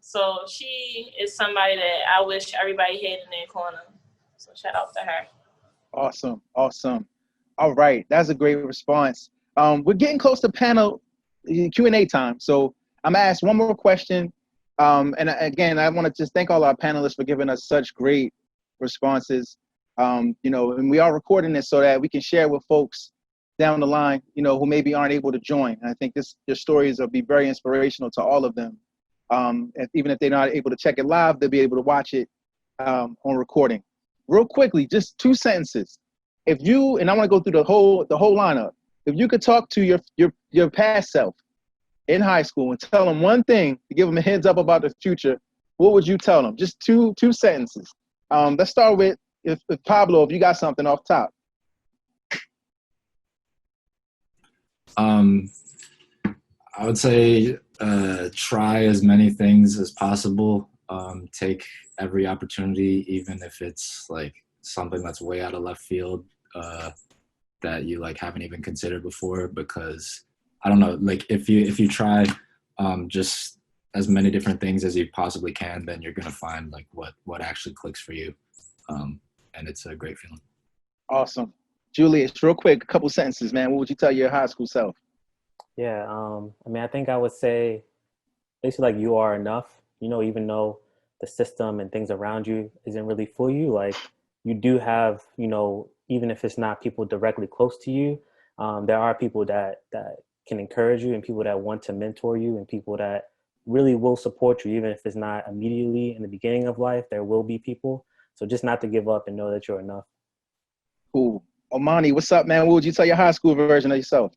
So she is somebody that I wish everybody had in their corner. So shout out to her. Awesome. All right, that's a great response. We're getting close to panel Q&A time, so I'm gonna ask one more question. And again, I want to just thank all our panelists for giving us such great responses. And we are recording this so that we can share with folks down the line, who maybe aren't able to join. And I think your stories will be very inspirational to all of them. Even if they're not able to check it live, they'll be able to watch it on recording. Real quickly, just 2 sentences. And I want to go through the whole lineup. If you could talk to your past self in high school and tell them one thing to give them a heads up about the future, what would you tell them? Just two sentences. Let's start with if Pablo, if you got something off top. I would say try as many things as possible. Take every opportunity, even if it's like something that's way out of left field that you like haven't even considered before, because I don't know, like if you try just as many different things as you possibly can, then you're gonna find like what actually clicks for you, and it's a great feeling. Awesome. Julius, real quick, a couple sentences, man. What would you tell your high school self? Yeah, I think I would say basically like you are enough, even though the system and things around you isn't really for you, like you do have, even if it's not people directly close to you, there are people that can encourage you and people that want to mentor you and people that really will support you, even if it's not immediately in the beginning of life, there will be people. So just not to give up and know that you're enough. Cool. Omani, what's up, man? What would you tell your high school version of yourself?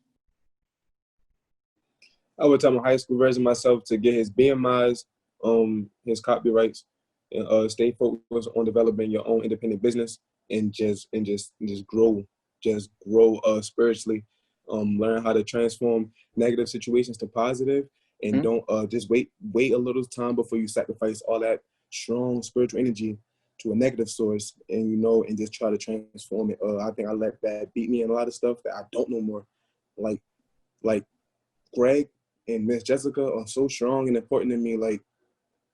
I would tell my high school version of myself to get his BMIs, his copyrights, and stay focused on developing your own independent business and just grow spiritually. Learn how to transform negative situations to positive, and don't just wait a little time before you sacrifice all that strong spiritual energy to a negative source, and and just try to transform it. I think I let that beat me in a lot of stuff that I don't know more, like Greg and Miss Jessica are so strong and important to me. Like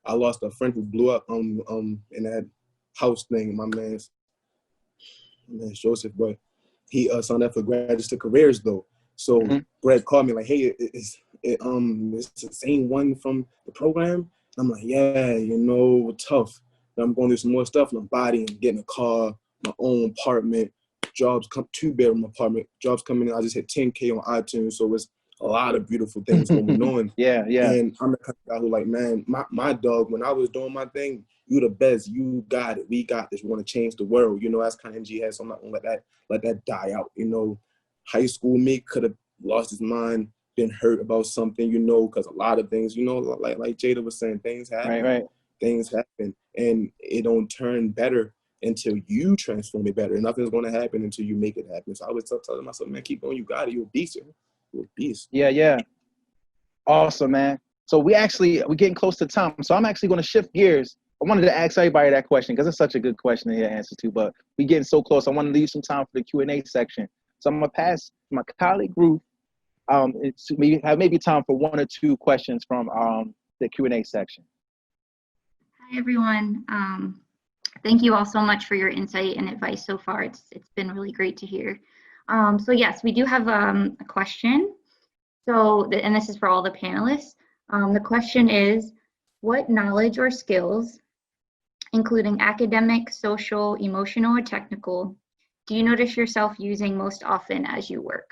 I lost a friend who blew up in that house thing. My man's Joseph, but he signed up for graduate careers though. So Greg called me like, hey, it's the same one from the program. I'm like, yeah, tough. But I'm going through some more stuff. I'm bodying, getting a car, my own apartment, jobs, 2-bedroom apartment, jobs coming in. I just hit 10K on iTunes, so it's a lot of beautiful things going on. Yeah. And I'm the kind of guy who like, man, my dog, when I was doing my thing, you the best, you got it, we got this, we want to change the world. That's kind of energy has, so I'm not gonna let that die out. High school me could have lost his mind, been hurt about something, because a lot of things, like Jada was saying, things happen. Right. Things happen, and it don't turn better until you transform it better. And nothing's going to happen until you make it happen. So I was telling myself, man, keep going. You got it. You're a beast. You're a beast. Yeah. Awesome, man. So we're getting close to time. So I'm actually going to shift gears. I wanted to ask everybody that question because it's such a good question to hear answers to, but we're getting so close. I want to leave some time for the Q&A section. So I'm going to pass my colleague Ruth. It's maybe time for 1 or 2 questions from the Q&A section. Hi, everyone. Thank you all so much for your insight and advice so far. It's been really great to hear. So yes, we do have a question. And this is for all the panelists. The question is, what knowledge or skills, including academic, social, emotional, or technical, do you notice yourself using most often as you work?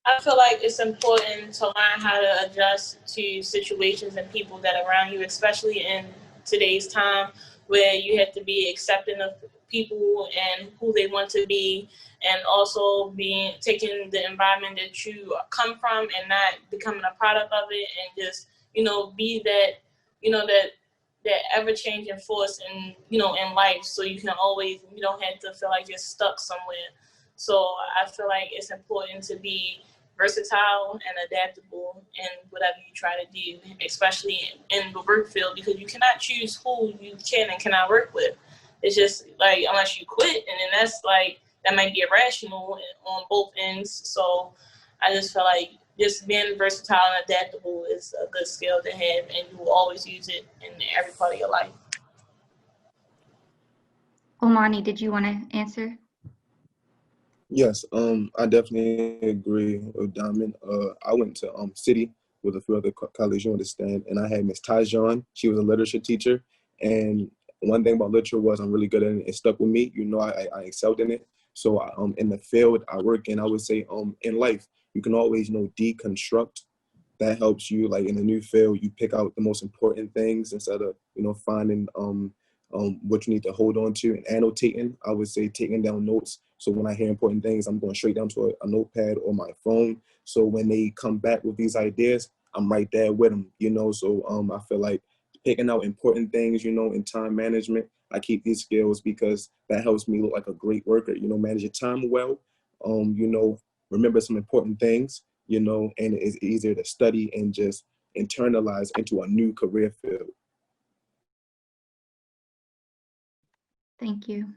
I feel like it's important to learn how to adjust to situations and people that are around you, especially in today's time where you have to be accepting of people and who they want to be, and also taking the environment that you come from and not becoming a product of it, and just, be that, that ever-changing force in life, so you can always, you don't have to feel like you're stuck somewhere. So I feel like it's important to be versatile and adaptable in whatever you try to do, especially in the work field, because you cannot choose who you can and cannot work with. It's just like, unless you quit, and then that's like, that might be irrational on both ends. So I just feel like just being versatile and adaptable is a good skill to have, and you will always use it in every part of your life. Omani, did you want to answer? Yes, I definitely agree with Diamond. I went to City with a few other colleagues, you understand, and I had Miss Tajon. She was a literature teacher, and one thing about literature was I'm really good at it. It stuck with me. I excelled in it. So in the field I work in, I would say in life, you can always deconstruct. That helps you, like in a new field, you pick out the most important things instead of finding what you need to hold on to and annotating. I would say taking down notes. So when I hear important things, I'm going straight down to a notepad or my phone. So when they come back with these ideas, I'm right there with them, So I feel like picking out important things, in time management, I keep these skills because that helps me look like a great worker, manage your time well, remember some important things, and it's easier to study and just internalize into a new career field. Thank you.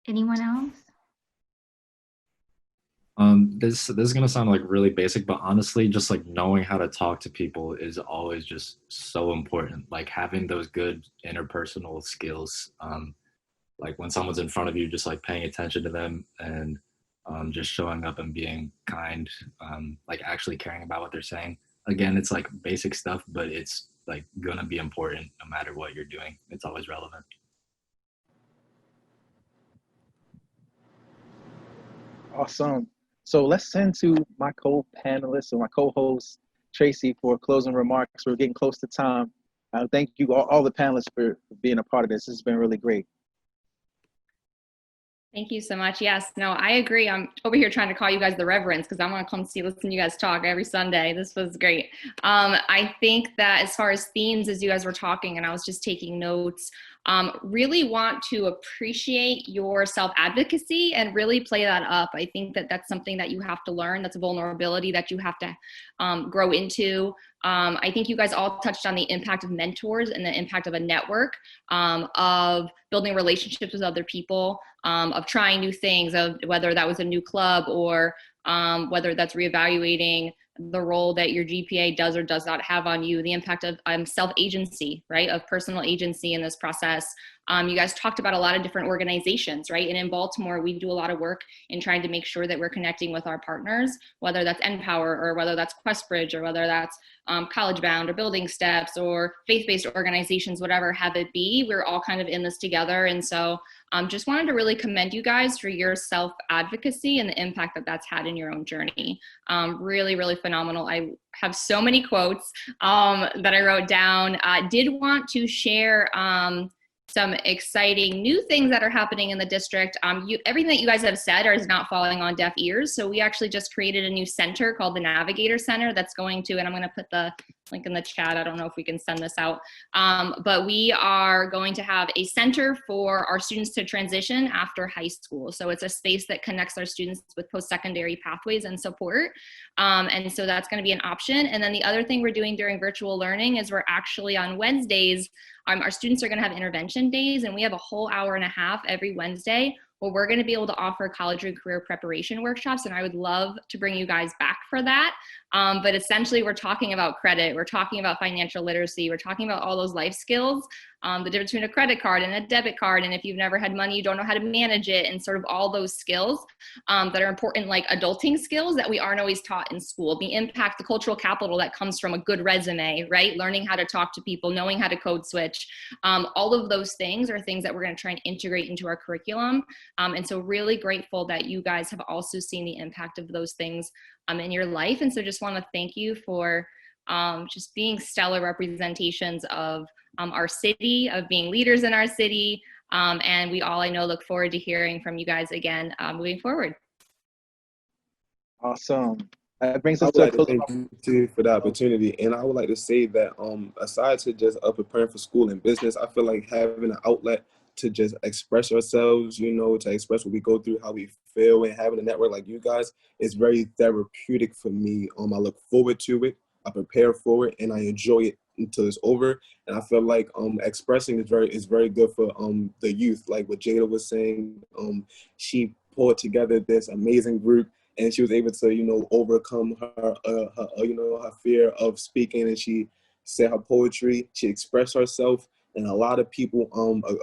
Anyone else? This is gonna sound like really basic, but honestly, just like knowing how to talk to people is always just so important. Like having those good interpersonal skills. Like when someone's in front of you, just like paying attention to them and just showing up and being kind, like actually caring about what they're saying. Again, it's like basic stuff, but it's like gonna be important no matter what you're doing. It's always relevant. Awesome. So let's send to my co-panelist or my co-host, Tracy, for closing remarks. We're getting close to time. Thank you, all the panelists, for being a part of this. This has been really great. Thank you so much. Yes, no, I agree. I'm over here trying to call you guys the reverends because I want to come listen to you guys talk every Sunday. This was great. I think that as far as themes, as you guys were talking, and I was just taking notes, really want to appreciate your self-advocacy and really play that up. I think that that's something that you have to learn. That's a vulnerability that you have to grow into. I think you guys all touched on the impact of mentors and the impact of a network, of building relationships with other people, of trying new things, of whether that was a new club or whether that's reevaluating the role that your GPA does or does not have on you, the impact of self-agency, right, of personal agency in this process. You guys talked about a lot of different organizations, right? And in Baltimore, we do a lot of work in trying to make sure that we're connecting with our partners, whether that's NPower or whether that's QuestBridge or whether that's College Bound or Building Steps or faith-based organizations, whatever have it be. We're all kind of in this together. And so just wanted to really commend you guys for your self-advocacy and the impact that that's had in your own journey. Really, really phenomenal. I have so many quotes that I wrote down. Did want to share some exciting new things that are happening in the district. Everything that you guys have said is not falling on deaf ears. So we actually just created a new center called the Navigator Center that's going to, and I'm going to put the link in the chat. I don't know if we can send this out. But we are going to have a center for our students to transition after high school. So it's a space that connects our students with post-secondary pathways and support. And so that's going to be an option. And then the other thing we're doing during virtual learning is we're actually on Wednesdays, our students are going to have intervention days, and we have a whole hour and a half every Wednesday where we're going to be able to offer college and career preparation workshops, and I would love to bring you guys back for that. But essentially, we're talking about credit, we're talking about financial literacy, we're talking about all those life skills, the difference between a credit card and a debit card, and if you've never had money, you don't know how to manage it, and sort of all those skills that are important, like adulting skills that we aren't always taught in school. The impact, the cultural capital that comes from a good resume, right? Learning how to talk to people, knowing how to code switch. All of those things are things that we're going to try and integrate into our curriculum. And so really grateful that you guys have also seen the impact of those things in your life. And so just want to thank you for just being stellar representations of our city, of being leaders in our city. And we all, I know, look forward to hearing from you guys again moving forward. Awesome. That brings I us would to a like to close. thank you too for the opportunity, and I would like to say that aside to just preparing for school and business, I feel like having an outlet to just express ourselves, you know, to express what we go through, how we feel, and having a network like you guys is very therapeutic for me. I look forward to it, I prepare for it, and I enjoy it until it's over. And I feel like expressing is very good for the youth. Like what Jada was saying, she pulled together this amazing group, and she was able to, you know, overcome her you know, her fear of speaking, and she said her poetry. She expressed herself, and a lot of people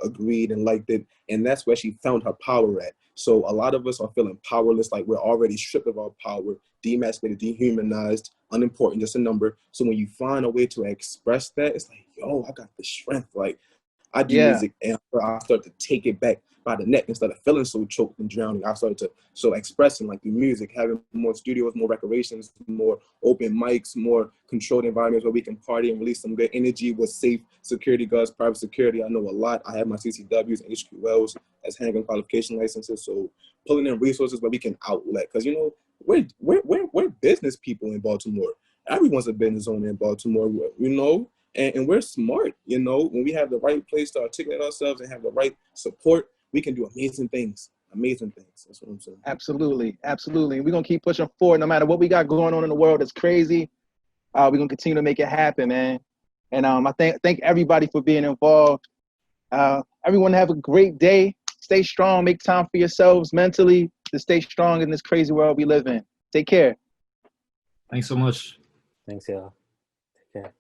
agreed and liked it, and that's where she found her power at. So a lot of us are feeling powerless, like we're already stripped of our power, demasculated, dehumanized, unimportant, just a number. So when you find a way to express that, it's like, yo, I got the strength. Like I do Yeah. music, and I start to take it back by the neck instead of feeling so choked and drowning. I started to expressing, like through music, having more studios, more recreations, more open mics, more controlled environments where we can party and release some good energy with safe security guards, private security. I know a lot. I have my CCWs and HQLs as handgun qualification licenses. So pulling in resources where we can outlet, because you know we're business people in Baltimore. Everyone's a business owner in Baltimore, you know. And we're smart, you know. When we have the right place to articulate ourselves and have the right support, we can do amazing things. Amazing things. That's what I'm saying. Absolutely. Absolutely. We're going to keep pushing forward no matter what we got going on in the world. It's crazy. We're going to continue to make it happen, man. And I thank everybody for being involved. Everyone have a great day. Stay strong. Make time for yourselves mentally to stay strong in this crazy world we live in. Take care. Thanks so much. Thanks, y'all. Take care.